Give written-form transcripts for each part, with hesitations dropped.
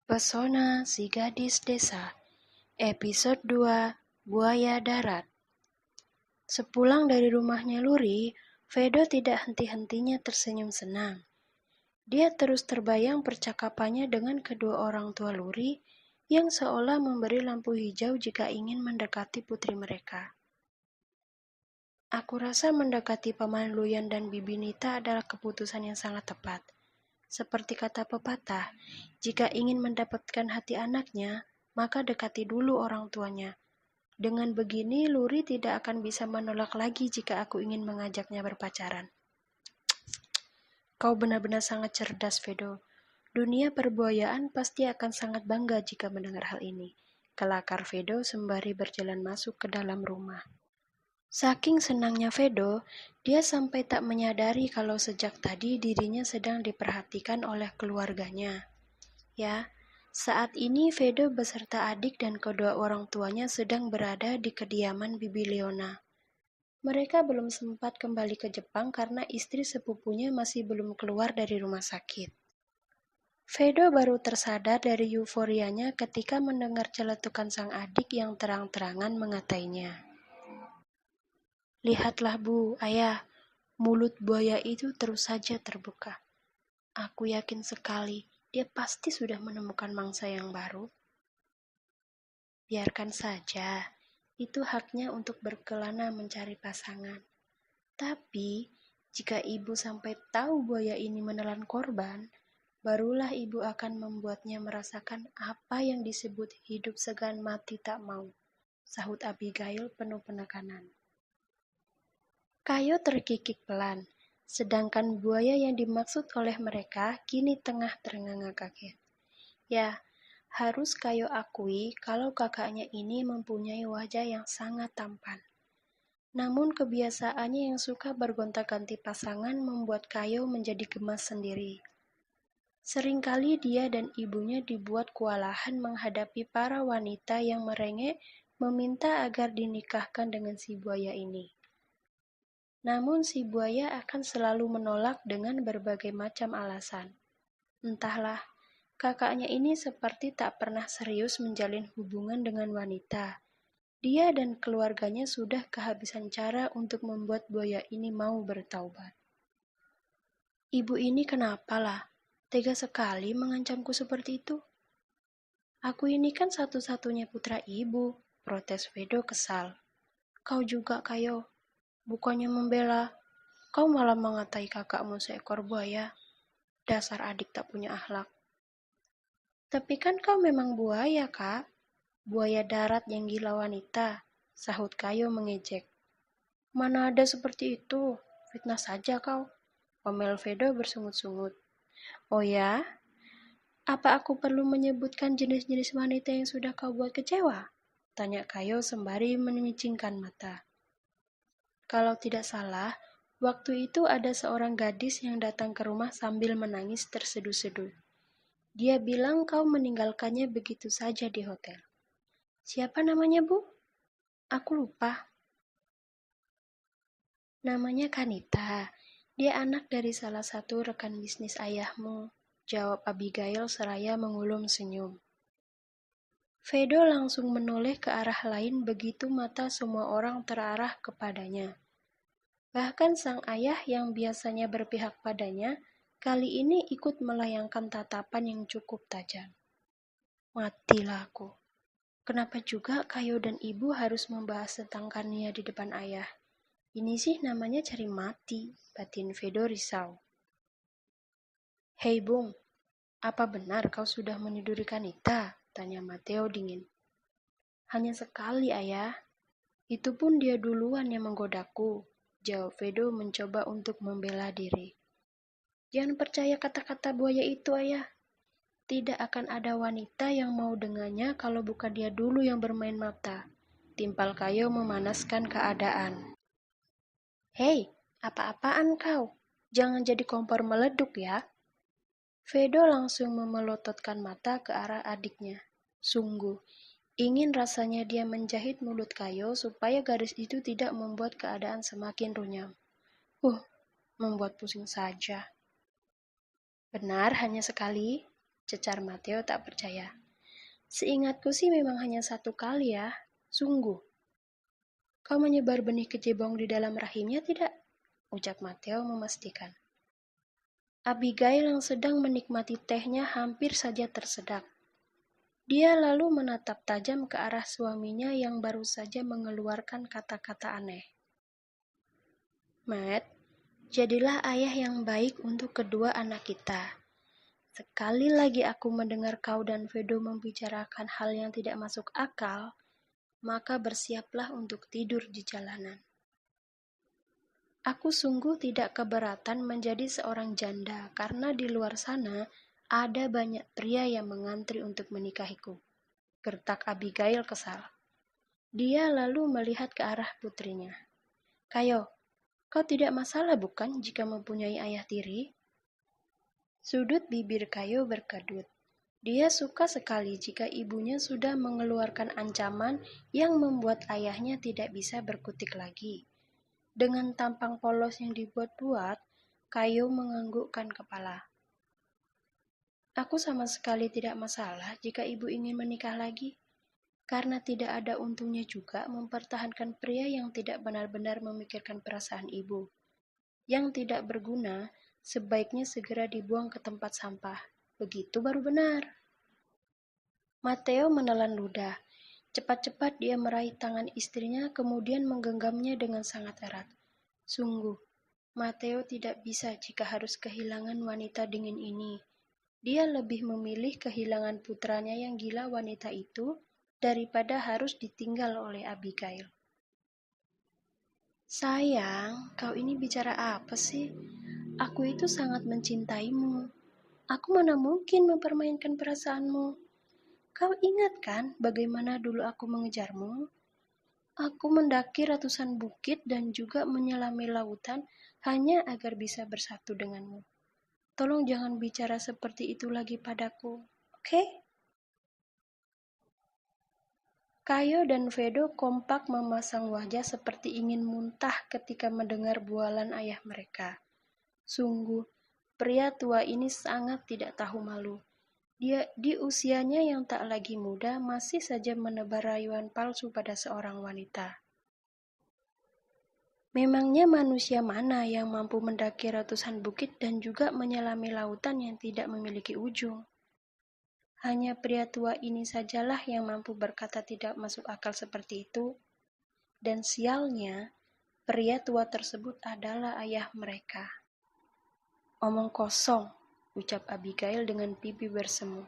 Pesona si Gadis Desa, Episode 2, Buaya Darat. Sepulang dari rumahnya Luri, Vedo tidak henti-hentinya tersenyum senang. Dia terus terbayang percakapannya dengan kedua orang tua Luri yang seolah memberi lampu hijau jika ingin mendekati putri mereka. Aku rasa mendekati Paman Luyan dan Bibi Nita adalah keputusan yang sangat tepat. Seperti kata pepatah, jika ingin mendapatkan hati anaknya, maka dekati dulu orang tuanya. Dengan begini, Luri tidak akan bisa menolak lagi jika aku ingin mengajaknya berpacaran. Kau benar-benar sangat cerdas, Vedo. Dunia perbuayaan pasti akan sangat bangga jika mendengar hal ini. Kelakar Vedo sembari berjalan masuk ke dalam rumah. Saking senangnya Vedo, dia sampai tak menyadari kalau sejak tadi dirinya sedang diperhatikan oleh keluarganya. Ya, saat ini Vedo beserta adik dan kedua orang tuanya sedang berada di kediaman Bibi Leona. Mereka belum sempat kembali ke Jepang karena istri sepupunya masih belum keluar dari rumah sakit. Vedo baru tersadar dari euforianya ketika mendengar celetukan sang adik yang terang-terangan mengatainya. Lihatlah Bu, Ayah, mulut buaya itu terus saja terbuka. Aku yakin sekali dia pasti sudah menemukan mangsa yang baru. Biarkan saja, itu haknya untuk berkelana mencari pasangan. Tapi, jika ibu sampai tahu buaya ini menelan korban, barulah ibu akan membuatnya merasakan apa yang disebut hidup segan mati tak mau, sahut Abigail penuh penekanan. Kayo terkikik pelan, sedangkan buaya yang dimaksud oleh mereka kini tengah terengah kaget. Ya, harus Kayo akui kalau kakaknya ini mempunyai wajah yang sangat tampan. Namun kebiasaannya yang suka bergonta-ganti pasangan membuat Kayo menjadi gemas sendiri. Seringkali dia dan ibunya dibuat kewalahan menghadapi para wanita yang merengek meminta agar dinikahkan dengan si buaya ini. Namun si buaya akan selalu menolak dengan berbagai macam alasan. Entahlah, kakaknya ini seperti tak pernah serius menjalin hubungan dengan wanita. Dia dan keluarganya sudah kehabisan cara untuk membuat buaya ini mau bertaubat. Ibu ini kenapa lah? Tega sekali mengancamku seperti itu. Aku ini kan satu-satunya putra ibu, protes Vedo kesal. Kau juga, Kayo. Bukannya membela, kau malah mengatai kakakmu seekor buaya. Dasar adik tak punya akhlak. Tapi kan kau memang buaya, Kak. Buaya darat yang gila wanita, sahut Kayo mengejek. Mana ada seperti itu, fitnah saja kau. Omel Vedo bersungut-sungut. Oh ya? Apa aku perlu menyebutkan jenis-jenis wanita yang sudah kau buat kecewa? Tanya Kayo sembari memicingkan mata. Kalau tidak salah, waktu itu ada seorang gadis yang datang ke rumah sambil menangis terseduh-seduh. Dia bilang kau meninggalkannya begitu saja di hotel. Siapa namanya, Bu? Aku lupa. Namanya Kanita. Dia anak dari salah satu rekan bisnis ayahmu, jawab Abigail seraya mengulum senyum. Vedo langsung menoleh ke arah lain begitu mata semua orang terarah kepadanya. Bahkan sang ayah yang biasanya berpihak padanya, kali ini ikut melayangkan tatapan yang cukup tajam. Matilah aku. Kenapa juga Kayo dan ibu harus membahas tentang Kania di depan ayah? Ini sih namanya cari mati, batin Vedo risau. Hei Bung, apa benar kau sudah meniduri Kanita? Tanya Mateo dingin. Hanya sekali ayah. Itu pun dia duluan yang menggodaku, jawab Vedo mencoba untuk membela diri. Jangan percaya kata-kata buaya itu, ayah. Tidak akan ada wanita yang mau dengannya kalau bukan dia dulu yang bermain mata. Timpal Kayo memanaskan keadaan. Hei, apa-apaan kau? Jangan jadi kompor meleduk ya. Vedo langsung memelototkan mata ke arah adiknya. Sungguh, ingin rasanya dia menjahit mulut Kayo supaya garis itu tidak membuat keadaan semakin runyam. Membuat pusing saja. Benar, hanya sekali. cecar Mateo tak percaya. Seingatku sih memang hanya 1 kali ya. Sungguh. Kau menyebar benih kecebong di dalam rahimnya tidak? Ucap Mateo memastikan. Abigail yang sedang menikmati tehnya hampir saja tersedak. Dia lalu menatap tajam ke arah suaminya yang baru saja mengeluarkan kata-kata aneh. Matt, jadilah ayah yang baik untuk kedua anak kita. Sekali lagi aku mendengar kau dan Vedo membicarakan hal yang tidak masuk akal, maka bersiaplah untuk tidur di jalanan. Aku sungguh tidak keberatan menjadi seorang janda karena di luar sana ada banyak pria yang mengantri untuk menikahiku. Gertak Abigail kesal. Dia lalu melihat ke arah putrinya. Kayo, kau tidak masalah bukan jika mempunyai ayah tiri? Sudut bibir Kayo berkedut. Dia suka sekali jika ibunya sudah mengeluarkan ancaman yang membuat ayahnya tidak bisa berkutik lagi. Dengan tampang polos yang dibuat-buat, Kayo menganggukkan kepala. Aku sama sekali tidak masalah jika ibu ingin menikah lagi, karena tidak ada untungnya juga mempertahankan pria yang tidak benar-benar memikirkan perasaan ibu. Yang tidak berguna, sebaiknya segera dibuang ke tempat sampah. Begitu baru benar. Mateo menelan ludah. Cepat-cepat dia meraih tangan istrinya kemudian menggenggamnya dengan sangat erat. Sungguh, Mateo tidak bisa jika harus kehilangan wanita dingin ini. Dia lebih memilih kehilangan putranya yang gila wanita itu daripada harus ditinggal oleh Abigail. Sayang, kau ini bicara apa sih? Aku itu sangat mencintaimu. Aku mana mungkin mempermainkan perasaanmu. Kau ingat kan bagaimana dulu aku mengejarmu? Aku mendaki ratusan bukit dan juga menyelami lautan hanya agar bisa bersatu denganmu. Tolong jangan bicara seperti itu lagi padaku, oke? Kayo dan Vedo kompak memasang wajah seperti ingin muntah ketika mendengar bualan ayah mereka. Sungguh, pria tua ini sangat tidak tahu malu. Dia di usianya yang tak lagi muda masih saja menebar rayuan palsu pada seorang wanita. Memangnya manusia mana yang mampu mendaki ratusan bukit dan juga menyelami lautan yang tidak memiliki ujung? Hanya pria tua ini sajalah yang mampu berkata tidak masuk akal seperti itu. Dan sialnya, pria tua tersebut adalah ayah mereka. Omong kosong, ucap Abigail dengan pipi bersemu.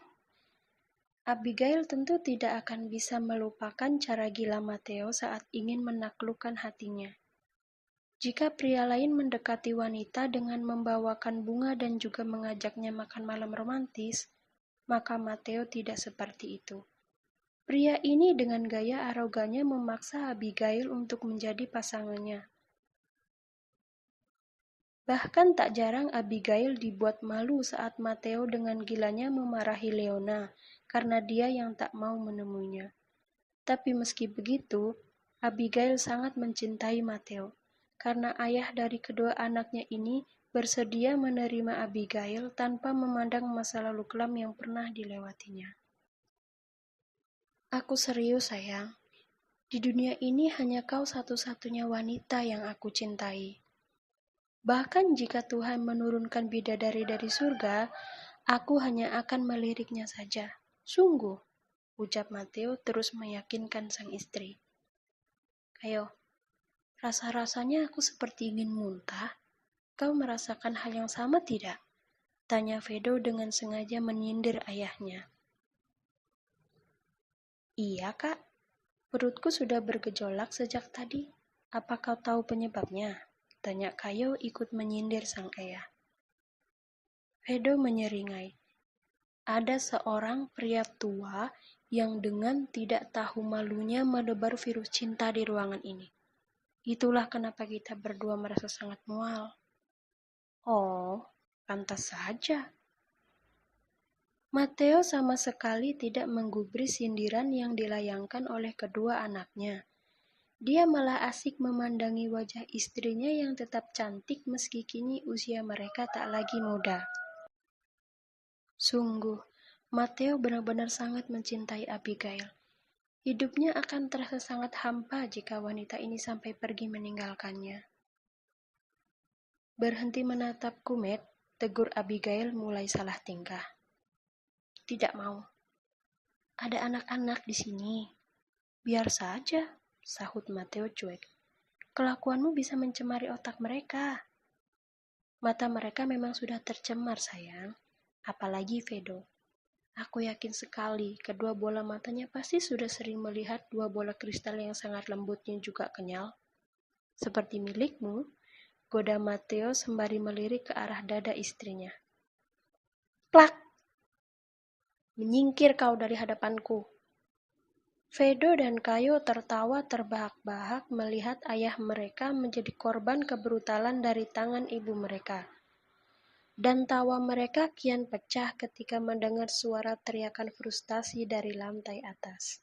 Abigail tentu tidak akan bisa melupakan cara gila Mateo saat ingin menaklukkan hatinya. Jika pria lain mendekati wanita dengan membawakan bunga dan juga mengajaknya makan malam romantis, maka Mateo tidak seperti itu. Pria ini dengan gaya arogannya memaksa Abigail untuk menjadi pasangannya. Bahkan tak jarang Abigail dibuat malu saat Mateo dengan gilanya memarahi Leona karena dia yang tak mau menemuinya. Tapi meski begitu, Abigail sangat mencintai Mateo, karena ayah dari kedua anaknya ini bersedia menerima Abigail tanpa memandang masa lalu kelam yang pernah dilewatinya. Aku serius, sayang. Di dunia ini hanya kau satu-satunya wanita yang aku cintai. Bahkan jika Tuhan menurunkan bidadari dari surga, aku hanya akan meliriknya saja. Sungguh, ucap Mateo terus meyakinkan sang istri. Ayo, rasa-rasanya aku seperti ingin muntah. Kau merasakan hal yang sama tidak? Tanya Vedo dengan sengaja menyindir ayahnya. Iya, Kak. Perutku sudah bergejolak sejak tadi. Apa kau tahu penyebabnya? Tanya Kayo ikut menyindir sang ayah. Vedo menyeringai. Ada seorang pria tua yang dengan tidak tahu malunya menebar virus cinta di ruangan ini. Itulah kenapa kita berdua merasa sangat mual. Oh, pantas saja. Mateo sama sekali tidak menggubris sindiran yang dilayangkan oleh kedua anaknya. Dia malah asik memandangi wajah istrinya yang tetap cantik meski kini usia mereka tak lagi muda. Sungguh, Matteo benar-benar sangat mencintai Abigail. Hidupnya akan terasa sangat hampa jika wanita ini sampai pergi meninggalkannya. Berhenti menatapku, Matt, tegur Abigail mulai salah tingkah. Tidak mau. Ada anak-anak di sini. Biar saja, sahut Matteo cuek. Kelakuanmu bisa mencemari otak mereka. Mata mereka memang sudah tercemar, sayang. Apalagi Vedo. Aku yakin sekali kedua bola matanya pasti sudah sering melihat dua bola kristal yang sangat lembutnya juga kenyal. Seperti milikmu, goda Matteo sembari melirik ke arah dada istrinya. Plak! Menyingkir kau dari hadapanku. Vedo dan Kayo tertawa terbahak-bahak melihat ayah mereka menjadi korban kebrutalan dari tangan ibu mereka. Dan tawa mereka kian pecah ketika mendengar suara teriakan frustasi dari lantai atas.